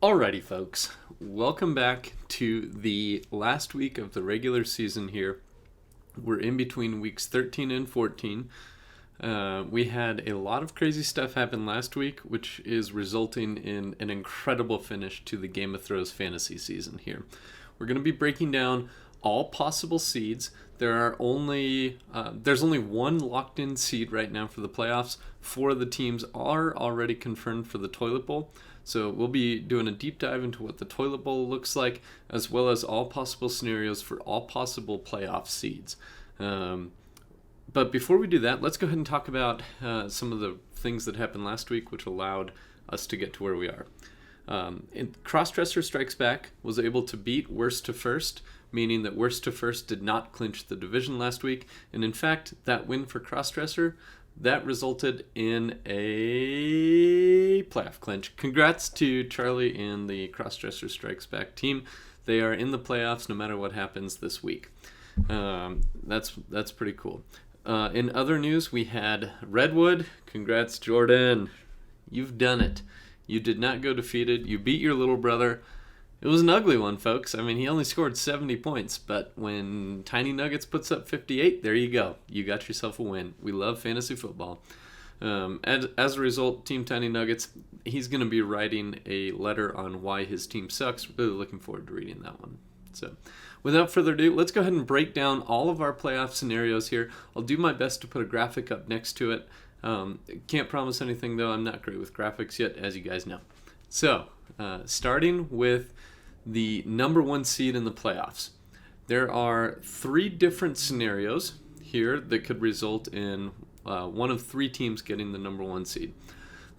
Alrighty, folks. Welcome back to the last week of the regular season here. We're in between weeks 13 and 14. We had a lot of crazy stuff happen last week, which is resulting in an incredible finish to the Game of Thrones fantasy season here. We're going to be breaking down all possible seeds. There's only one locked-in seed right now for the playoffs. 4 of the teams are already confirmed for the Toilet Bowl. So we'll be doing a deep dive into what the Toilet Bowl looks like, as well as all possible scenarios for all possible playoff seeds. But before we do that, let's go ahead and talk about some of the things that happened last week, which allowed us to get to where we are. Crossdresser Strikes Back was able to beat Worst to First, meaning that Worst to First did not clinch the division last week. And in fact, that win for Crossdresser, that resulted in a playoff clinch. Congrats to Charlie and the Crossdresser Strikes Back team. They are in the playoffs no matter what happens this week. That's pretty cool. In other news, we had Redwood. Congrats, Jordan. You've done it. You did not go defeated. You beat your little brother. It was an ugly one, folks. I mean, he only scored 70 points, but when Tiny Nuggets puts up 58, there you go. You got yourself a win. We love fantasy football. As a result, Team Tiny Nuggets, he's going to be writing a letter on why his team sucks. Really looking forward to reading that one. So, without further ado, let's go ahead and break down all of our playoff scenarios here. I'll do my best to put a graphic up next to it. Can't promise anything, though. I'm not great with graphics yet, as you guys know. So, starting with the number 1 seed in the playoffs. There are 3 different scenarios here that could result in one of 3 teams getting the number 1 seed.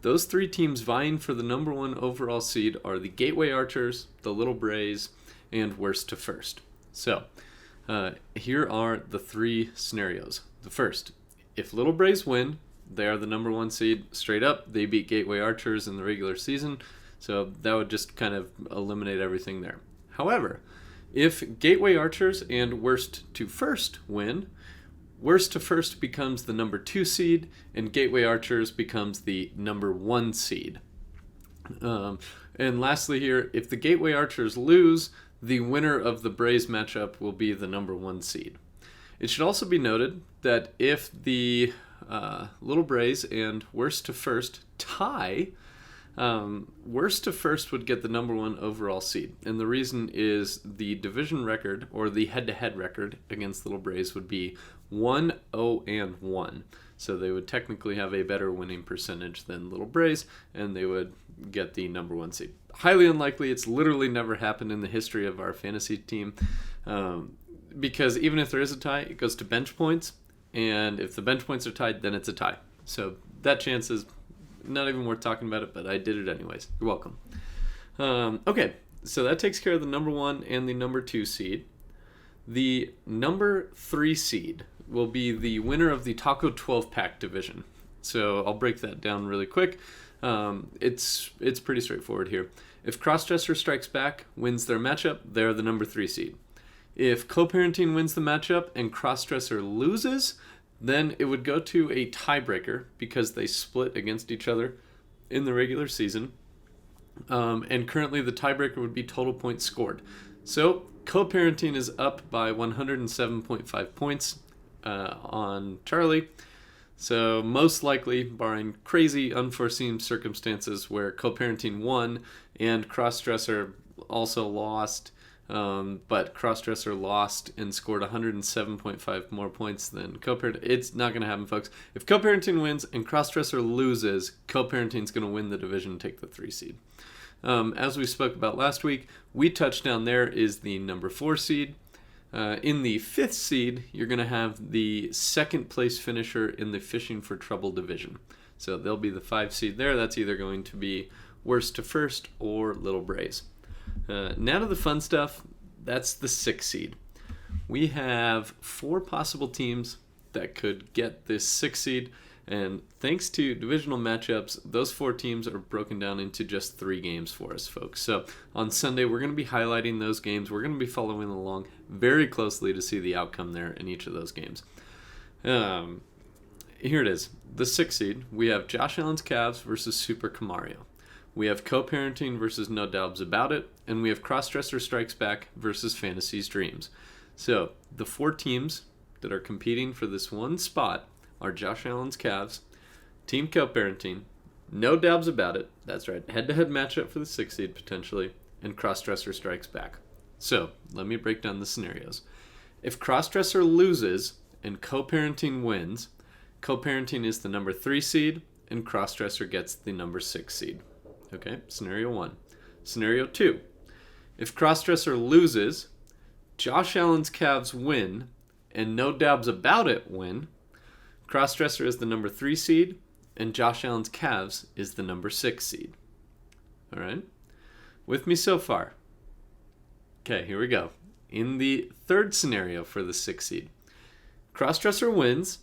Those 3 teams vying for the number 1 overall seed are the Gateway Archers, the Little Braves, and Worst to First. So, here are the 3 scenarios. The first, if Little Braves win, they are the number 1 seed straight up. They beat Gateway Archers in the regular season. So that would just kind of eliminate everything there. However, if Gateway Archers and Worst to First win, Worst to First becomes the number 2 seed, and Gateway Archers becomes the number 1 seed. And lastly here, if the Gateway Archers lose, the winner of the Braves matchup will be the number 1 seed. It should also be noted that if the Little Braves and Worst to First tie, Worst to First would get the number 1 overall seed. And the reason is the division record, or the head-to-head record against Little Braves, would be 1-0-1. So they would technically have a better winning percentage than Little Braves, and they would get the number 1 seed. Highly unlikely. It's literally never happened in the history of our fantasy team. Because even if there is a tie, it goes to bench points. And if the bench points are tied, then it's a tie. So that chance is not even worth talking about it, but I did it anyways. You're welcome. Okay, so that takes care of the number 1 and the number 2 seed. The number 3 seed will be the winner of the Taco 12-pack division. So I'll break that down really quick. It's pretty straightforward here. If Crossdresser Strikes Back wins their matchup, they're the number 3 seed. If Co-Parenting wins the matchup and Crossdresser loses, then it would go to a tiebreaker because they split against each other in the regular season. And currently the tiebreaker would be total points scored. So Co-Parenting is up by 107.5 points on Charlie. So most likely, barring crazy unforeseen circumstances where Co-Parenting won and Crossdresser also lost, but Crossdresser lost and scored 107.5 more points than Co-Parenting. It's not going to happen, folks. If Co-Parenting wins and Crossdresser loses, Co-Parenting's going to win the division and take the 3 seed. As we spoke about last week, We Touchdown there is the number 4 seed. In the 5th seed, you're going to have the 2nd place finisher in the Fishing for Trouble division. So they'll be the 5 seed there. That's either going to be Worst to First or Little Braves. Now to the fun stuff. That's the 6th seed. We have 4 possible teams that could get this 6th seed. And thanks to divisional matchups, those 4 teams are broken down into just 3 games for us, folks. So on Sunday, we're going to be highlighting those games. We're going to be following along very closely to see the outcome there in each of those games. Here it is. The 6th seed, we have Josh Allen's Cavs versus Super Camario. We have co-parenting versus No Doubts About It, and we have Crossdresser Strikes Back versus Fantasy's Dreams. So the 4 teams that are competing for this one spot are Josh Allen's Cavs, Team Co-Parenting, No Doubts About It, that's right, head-to-head matchup for the 6th seed potentially, and Crossdresser Strikes Back. So let me break down the scenarios. If Crossdresser loses and Co-Parenting wins, Co-Parenting is the number 3 seed, and Crossdresser gets the number 6 seed. Okay, scenario 1. Scenario 2. If Crossdresser loses, Josh Allen's Cavs win, and No Doubts About It win, Crossdresser is the number 3 seed, and Josh Allen's Cavs is the number 6 seed. All right? With me so far? Okay, here we go. In the 3rd scenario for the 6 seed, Crossdresser wins,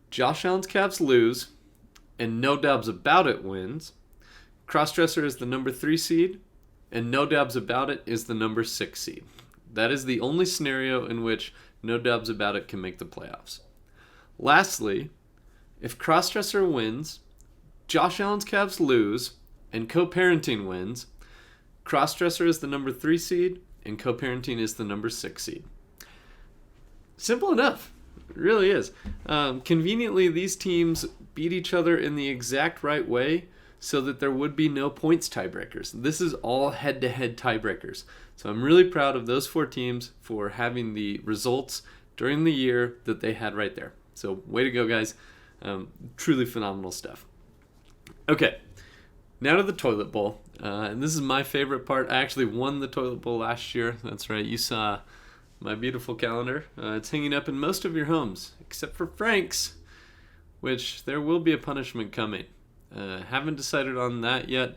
Josh Allen's Cavs lose, and No Doubts About It wins. Crossdresser is the number 3 seed, and No Doubts About It is the number 6 seed. That is the only scenario in which No Doubts About It can make the playoffs. Lastly, if Crossdresser wins, Josh Allen's Cavs lose, and Co-Parenting wins, Crossdresser is the number 3 seed, and Co-Parenting is the number 6 seed. Simple enough. It really is. Conveniently, these teams beat each other in the exact right way so that there would be no points tiebreakers. This is all head-to-head tiebreakers. So I'm really proud of those 4 teams for having the results during the year that they had right there. So way to go, guys. Truly phenomenal stuff. Okay, now to the toilet bowl. And this is my favorite part. I actually won the toilet bowl last year. That's right. You saw my beautiful calendar. It's hanging up in most of your homes, except for Frank's, which there will be a punishment coming. Haven't decided on that yet.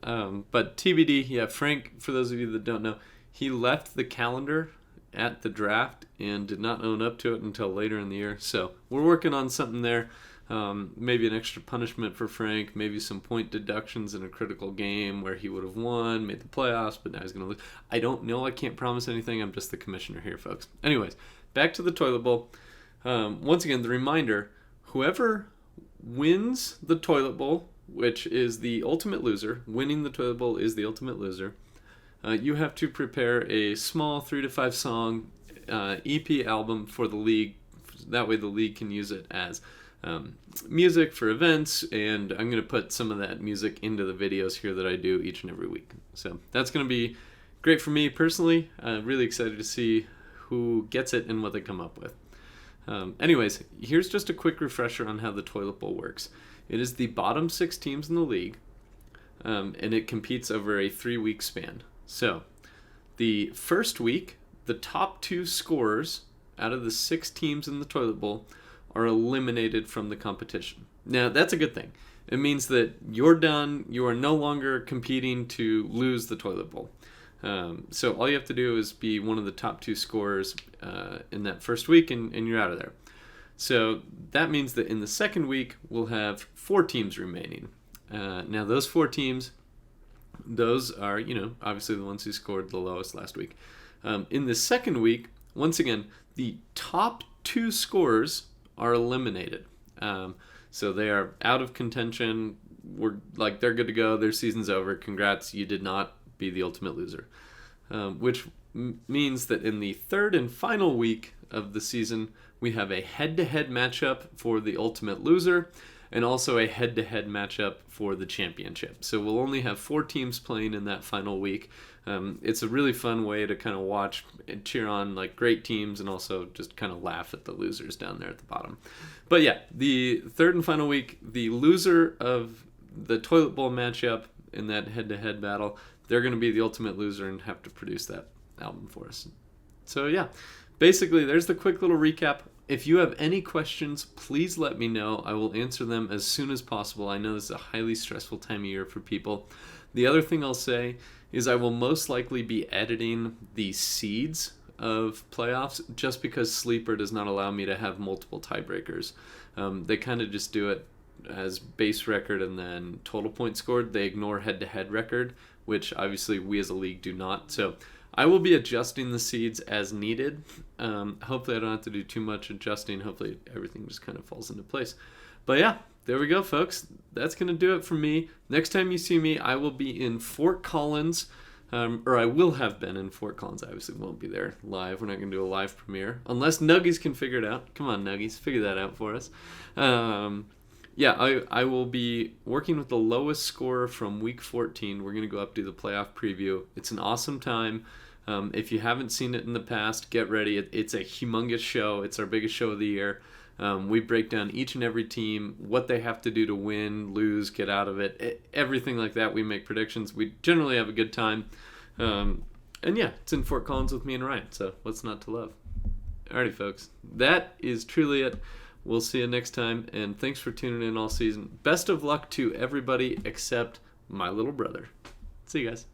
But TBD, yeah, Frank, for those of you that don't know, he left the calendar at the draft and did not own up to it until later in the year. So we're working on something there. Maybe an extra punishment for Frank, maybe some point deductions in a critical game where he would have won, made the playoffs, but now he's going to lose. I don't know. I can't promise anything. I'm just the commissioner here, folks. Anyways, back to the toilet bowl. Once again, the reminder, whoever wins the toilet bowl, which is the ultimate loser, winning the toilet bowl is the ultimate loser, you have to prepare a small 3 to 5 song EP album for the league. That way the league can use it as music for events, and I'm going to put some of that music into the videos here that I do each and every week. So that's going to be great for me personally. Really excited to see who gets it and what they come up with. Anyways, here's just a quick refresher on how the toilet bowl works. It is the bottom 6 teams in the league, and it competes over a 3-week span. So the first week, the top 2 scorers out of the 6 teams in the toilet bowl are eliminated from the competition. Now, that's a good thing. It means that you're done. You are no longer competing to lose the toilet bowl. So all you have to do is be one of the top 2 scorers in that first week, and you're out of there. So that means that in the second week, we'll have 4 teams remaining. Now, those 4 teams, those are, obviously the ones who scored the lowest last week. In the second week, once again, the top 2 scorers are eliminated. So they are out of contention. They're good to go. Their season's over. Congrats, you did not be the ultimate loser. Which means that in the 3rd and final week of the season, we have a head-to-head matchup for the ultimate loser, and also a head-to-head matchup for the championship. So we'll only have 4 teams playing in that final week. It's a really fun way to kind of watch and cheer on great teams, and also just kind of laugh at the losers down there at the bottom. But yeah, the 3rd and final week, the loser of the toilet bowl matchup in that head-to-head battle, they're going to be the ultimate loser and have to produce that album for us. So yeah, basically there's the quick little recap. If you have any questions, please let me know. I will answer them as soon as possible. I know this is a highly stressful time of year for people. The other thing I'll say is I will most likely be editing the seeds of playoffs just because Sleeper does not allow me to have multiple tiebreakers. They kind of just do it as base record and then total points scored. They ignore head-to-head record, which obviously we as a league do not. So I will be adjusting the seeds as needed. Hopefully I don't have to do too much adjusting. Hopefully everything just kind of falls into place. But yeah, there we go, folks. That's going to do it for me. Next time you see me, I will be in Fort Collins, or I will have been in Fort Collins. I obviously won't be there live. We're not going to do a live premiere, unless Nuggies can figure it out. Come on, Nuggies, figure that out for us. Yeah, I will be working with the lowest scorer from Week 14. We're going to go up to the playoff preview. It's an awesome time. If you haven't seen it in the past, get ready. It's a humongous show. It's our biggest show of the year. We break down each and every team, what they have to do to win, lose, get out of it, everything like that. We make predictions. We generally have a good time. And yeah, it's in Fort Collins with me and Ryan, so what's not to love? Alrighty, folks. That is truly it. We'll see you next time, and thanks for tuning in all season. Best of luck to everybody except my little brother. See you guys.